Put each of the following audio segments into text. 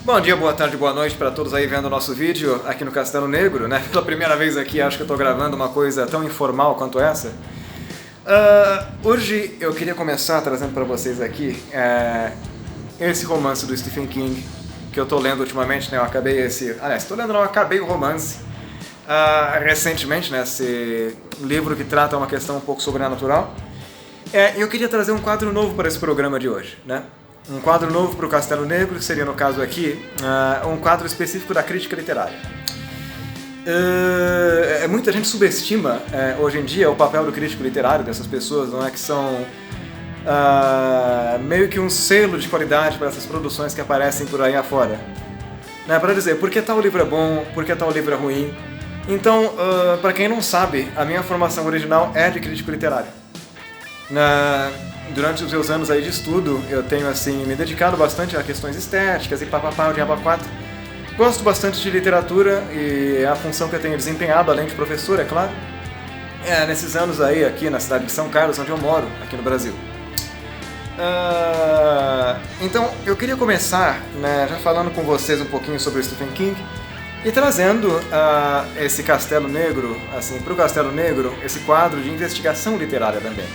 Bom dia, boa tarde, boa noite para todos aí vendo o nosso vídeo aqui no Castelo Negro, né? Pela primeira vez aqui, acho que eu estou gravando uma coisa tão informal quanto essa. Hoje eu queria começar trazendo para vocês aqui esse romance do Stephen King que eu estou lendo ultimamente, né? Eu acabei eu acabei o romance recentemente, né? Esse livro que trata uma questão um pouco sobrenatural. E eu queria trazer um quadro novo para esse programa de hoje, né? Um quadro novo para o Castelo Negro, que seria, no caso aqui, um quadro específico da crítica literária. Muita gente subestima, hoje em dia, o papel do crítico literário, dessas pessoas, não é, que são meio que um selo de qualidade para essas produções que aparecem por aí afora. Né, para dizer, por que tal livro é bom, por que tal livro é ruim. Então, para quem não sabe, a minha formação original é de crítico literário. Durante os meus anos aí de estudo, eu tenho assim me dedicado bastante a questões estéticas e papapá, o diabo 4. Gosto bastante de literatura e é a função que eu tenho desempenhado, além de professor, é claro, nesses anos aí aqui na cidade de São Carlos, onde eu moro, aqui no Brasil. Então, eu queria começar, né, já falando com vocês um pouquinho sobre o Stephen King e trazendo esse Castelo Negro, assim, para o Castelo Negro, esse quadro de investigação literária também.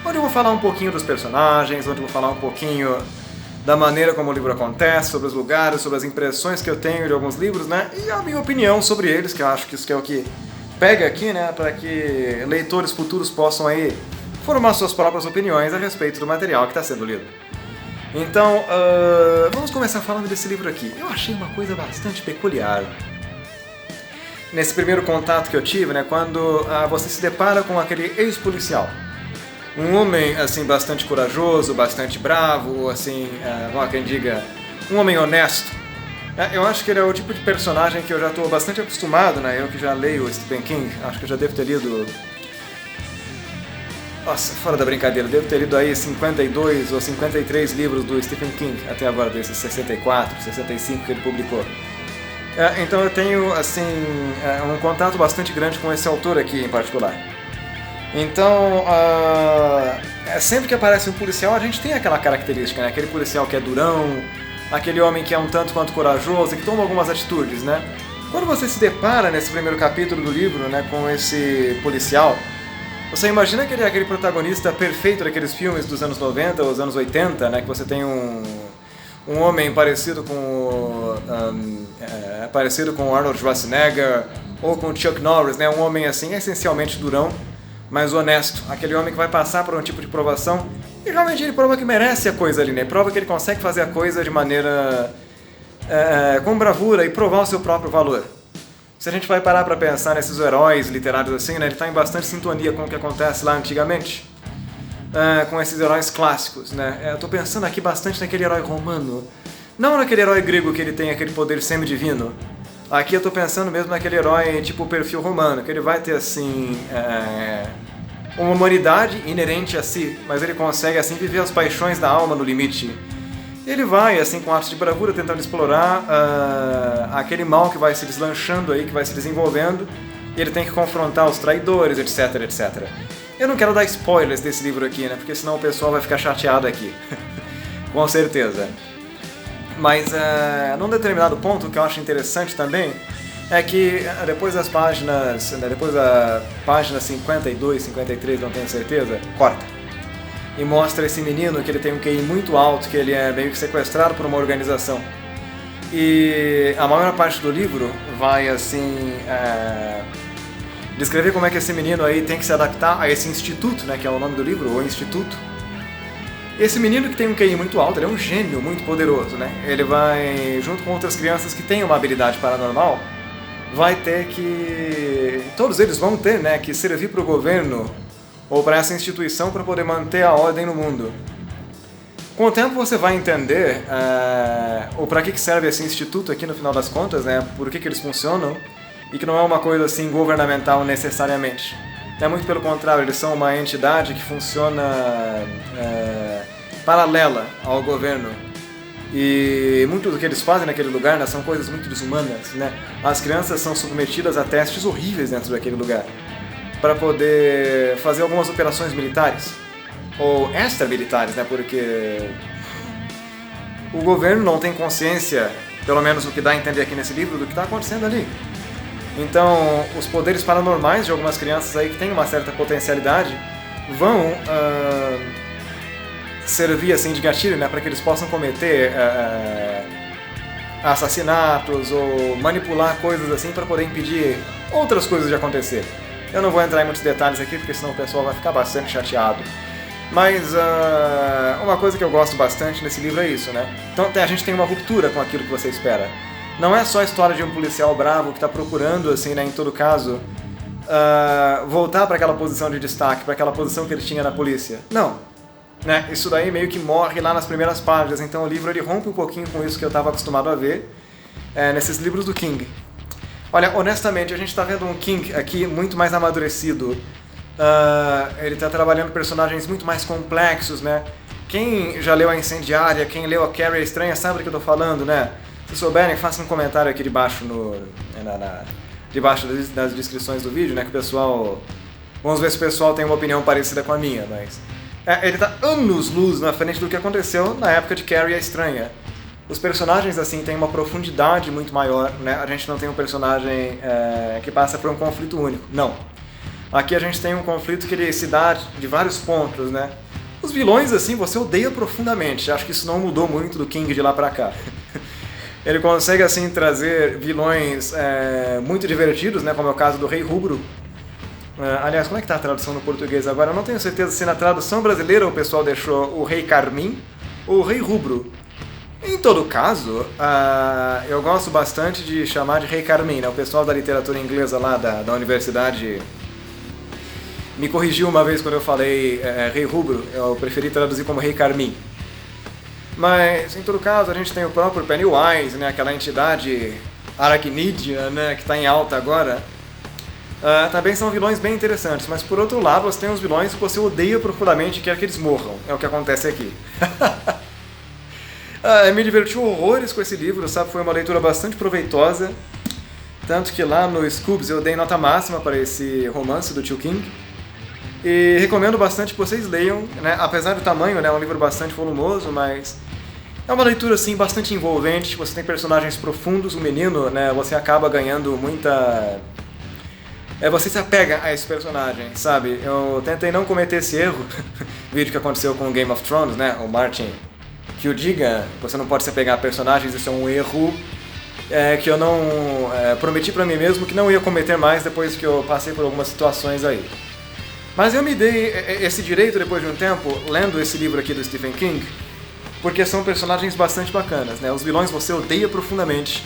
Onde eu vou falar um pouquinho dos personagens, onde eu vou falar um pouquinho da maneira como o livro acontece, sobre os lugares, sobre as impressões que eu tenho de alguns livros, né? E a minha opinião sobre eles, que eu acho que isso que é o que pega aqui, né? Para que leitores futuros possam aí formar suas próprias opiniões a respeito do material que está sendo lido. Então, vamos começar falando desse livro aqui. Eu achei uma coisa bastante peculiar. Nesse primeiro contato que eu tive, né? Quando você se depara com aquele ex-policial. Um homem, assim, bastante corajoso, bastante bravo, assim, quem diga, um homem honesto. Eu acho que ele é o tipo de personagem que eu já estou bastante acostumado, né? Eu que já leio o Stephen King, acho que eu já devo ter lido... Nossa, fora da brincadeira, devo ter lido aí 52 ou 53 livros do Stephen King, até agora, desses 64, 65 que ele publicou. Então eu tenho, assim, um contato bastante grande com esse autor aqui em particular. Então, sempre que aparece um policial, a gente tem aquela característica, né? Aquele policial que é durão, aquele homem que é um tanto quanto corajoso e que toma algumas atitudes, né? Quando você se depara nesse primeiro capítulo do livro, né, com esse policial, você imagina que ele é aquele protagonista perfeito daqueles filmes dos anos 90 ou dos anos 80, né? Que você tem um homem parecido com o Arnold Schwarzenegger ou com o Chuck Norris, né? Um homem assim essencialmente durão, mas honesto, aquele homem que vai passar por um tipo de provação e realmente ele prova que merece a coisa ali, né? Prova que ele consegue fazer a coisa de maneira com bravura e provar o seu próprio valor. Se a gente vai parar para pensar nesses heróis literários assim, né? Ele está em bastante sintonia com o que acontece lá antigamente, com esses heróis clássicos, né? Eu estou pensando aqui bastante naquele herói romano, não naquele herói grego que ele tem aquele poder semidivino. Aqui eu tô pensando mesmo naquele herói tipo perfil romano, que ele vai ter assim uma humanidade inerente a si, mas ele consegue assim viver as paixões da alma no limite. Ele vai assim com atos de bravura tentando explorar aquele mal que vai se deslanchando aí, que vai se desenvolvendo, e ele tem que confrontar os traidores, etc, etc. Eu não quero dar spoilers desse livro aqui, né, porque senão o pessoal vai ficar chateado aqui, com certeza. Mas num determinado ponto que eu acho interessante também é que depois da página 52, 53, não tenho certeza, corta. E mostra esse menino que ele tem um QI muito alto, que ele é meio que sequestrado por uma organização. E a maior parte do livro vai assim descrever como é que esse menino aí tem que se adaptar a esse instituto, né, que é o nome do livro, o instituto. Esse menino que tem um QI muito alto, ele é um gênio muito poderoso, né? Ele vai, junto com outras crianças que têm uma habilidade paranormal, vai ter que... Todos eles vão ter, né, que servir para o governo ou para essa instituição para poder manter a ordem no mundo. Com o tempo você vai entender ou para que serve esse instituto aqui no final das contas, né? Por que eles funcionam e que não é uma coisa assim governamental necessariamente. Muito pelo contrário, eles são uma entidade que funciona paralela ao governo. E muito do que eles fazem naquele lugar, né, são coisas muito desumanas, né? As crianças são submetidas a testes horríveis dentro daquele lugar para poder fazer algumas operações militares ou extramilitares, né? Porque o governo não tem consciência pelo menos o que dá a entender aqui nesse livro, do que está acontecendo ali. Então, os poderes paranormais de algumas crianças aí que têm uma certa potencialidade vão servir assim de gatilho, né, para que eles possam cometer assassinatos ou manipular coisas assim para poder impedir outras coisas de acontecer. Eu não vou entrar em muitos detalhes aqui porque senão o pessoal vai ficar bastante chateado. Mas uma coisa que eu gosto bastante nesse livro é isso, né? Então a gente tem uma ruptura com aquilo que você espera. Não é só a história de um policial bravo que está procurando, assim, né, em todo caso, voltar para aquela posição de destaque, para aquela posição que ele tinha na polícia. Não. Né? Isso daí meio que morre lá nas primeiras páginas, então o livro ele rompe um pouquinho com isso que eu estava acostumado a ver nesses livros do King. Olha, honestamente, a gente está vendo um King aqui muito mais amadurecido. Ele está trabalhando personagens muito mais complexos, né? Quem já leu A Incendiária, quem leu A Carrie a Estranha, sabe do que eu estou falando, né? Se souberem, façam um comentário aqui debaixo, debaixo das descrições do vídeo, né? Que o pessoal... Vamos ver se o pessoal tem uma opinião parecida com a minha, mas... ele está anos-luz na frente do que aconteceu na época de Carrie a Estranha. Os personagens, assim, têm uma profundidade muito maior, né? A gente não tem um personagem que passa por um conflito único, não. Aqui a gente tem um conflito que ele se dá de vários pontos, né? Os vilões, assim, você odeia profundamente. Acho que isso não mudou muito do King de lá pra cá. Ele consegue, assim, trazer vilões muito divertidos, né? Como é o caso do Rei Rubro. Aliás, como é que tá a tradução no português agora? Eu não tenho certeza se na tradução brasileira o pessoal deixou o Rei Carmim ou o Rei Rubro. Em todo caso, eu gosto bastante de chamar de Rei Carmim, né? O pessoal da literatura inglesa lá da universidade me corrigiu uma vez quando eu falei Rei Rubro, eu preferi traduzir como Rei Carmim. Mas, em todo caso, a gente tem o próprio Pennywise, né? Aquela entidade aracnídea, né? Que está em alta agora. Também são vilões bem interessantes, mas por outro lado você tem os vilões que você odeia profundamente e quer que eles morram. É o que acontece aqui. Me divertiu horrores com esse livro, sabe? Foi uma leitura bastante proveitosa. Tanto que lá no Scoops eu dei nota máxima para esse romance do Tio King. E recomendo bastante que vocês leiam, né? Apesar do tamanho, né? É um livro bastante volumoso, mas é uma leitura assim bastante envolvente. Você tem personagens profundos, o menino, né? Você acaba ganhando muita... você se apega a esse personagem, sabe? Eu tentei não cometer esse erro, vídeo que aconteceu com o Game of Thrones, né? O Martin, que o diga, você não pode se apegar a personagens, isso é um erro que eu não prometi pra mim mesmo que não ia cometer mais depois que eu passei por algumas situações aí. Mas eu me dei esse direito depois de um tempo, lendo esse livro aqui do Stephen King, porque são personagens bastante bacanas, né? Os vilões você odeia profundamente.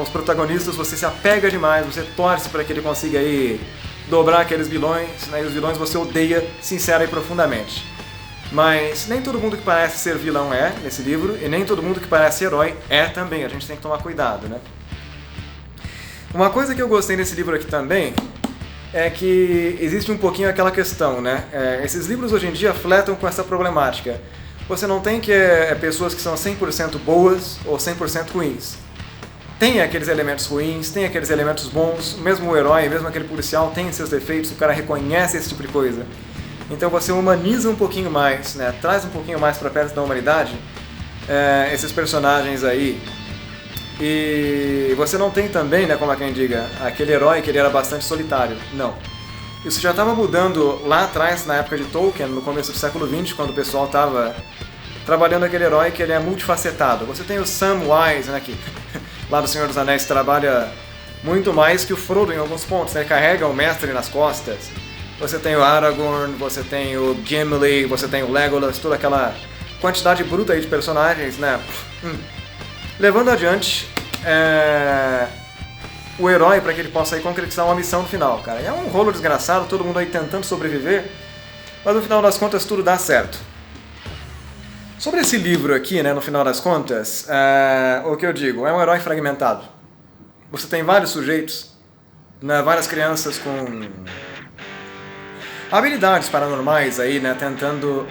Os protagonistas você se apega demais, você torce para que ele consiga aí dobrar aqueles vilões, né? E os vilões você odeia sincera e profundamente. Mas nem todo mundo que parece ser vilão nesse livro, e nem todo mundo que parece herói também, a gente tem que tomar cuidado, né? Uma coisa que eu gostei nesse livro aqui também é que existe um pouquinho aquela questão, né? Esses livros hoje em dia fletam com essa problemática. Você não tem pessoas que são 100% boas ou 100% ruins. Tem aqueles elementos ruins, tem aqueles elementos bons, mesmo o herói, mesmo aquele policial tem seus defeitos, o cara reconhece esse tipo de coisa. Então você humaniza um pouquinho mais, né? Traz um pouquinho mais para perto da humanidade esses personagens aí. E você não tem também, né, como é quem diga, aquele herói que ele era bastante solitário. Não. Isso já estava mudando lá atrás, na época de Tolkien, no começo do século XX, quando o pessoal estava trabalhando aquele herói que ele é multifacetado. Você tem o Samwise, né, que lá do Senhor dos Anéis trabalha muito mais que o Frodo em alguns pontos, né? Ele carrega o mestre nas costas. Você tem o Aragorn, você tem o Gimli, você tem o Legolas, toda aquela quantidade bruta aí de personagens, né? Levando adiante o herói para que ele possa aí concretizar uma missão no final, cara. É um rolo desgraçado, todo mundo aí tentando sobreviver, mas no final das contas tudo dá certo. Sobre esse livro aqui, né, no final das contas, o que eu digo, é um herói fragmentado. Você tem vários sujeitos, né, várias crianças com habilidades paranormais aí, né, tentando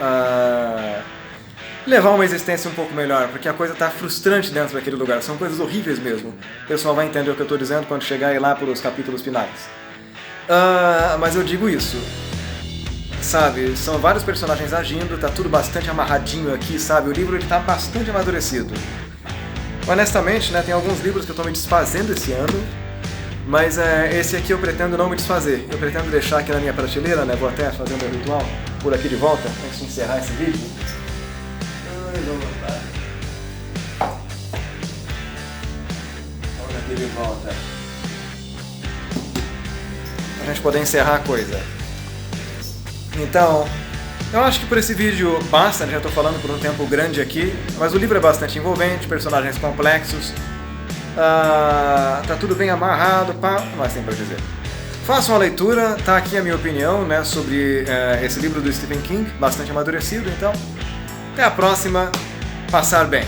levar uma existência um pouco melhor, porque a coisa tá frustrante dentro daquele lugar, são coisas horríveis mesmo. O pessoal vai entender o que eu tô dizendo quando chegar aí lá pelos capítulos finais. Mas eu digo isso, sabe, são vários personagens agindo, tá tudo bastante amarradinho aqui, sabe, o livro ele tá bastante amadurecido. Honestamente, né, tem alguns livros que eu estou me desfazendo esse ano, mas esse aqui eu pretendo não me desfazer. Eu pretendo deixar aqui na minha prateleira, né, vou até fazer o meu ritual por aqui de volta, antes de encerrar esse vídeo. Vamos aqui de volta. Pra gente poder encerrar a coisa. Então, eu acho que por esse vídeo basta, né? Já estou falando por um tempo grande aqui, mas o livro é bastante envolvente, personagens complexos, tá tudo bem amarrado, pá, mas tem para dizer. Façam a leitura, tá aqui a minha opinião, né, sobre esse livro do Stephen King, bastante amadurecido, então até a próxima, passar bem!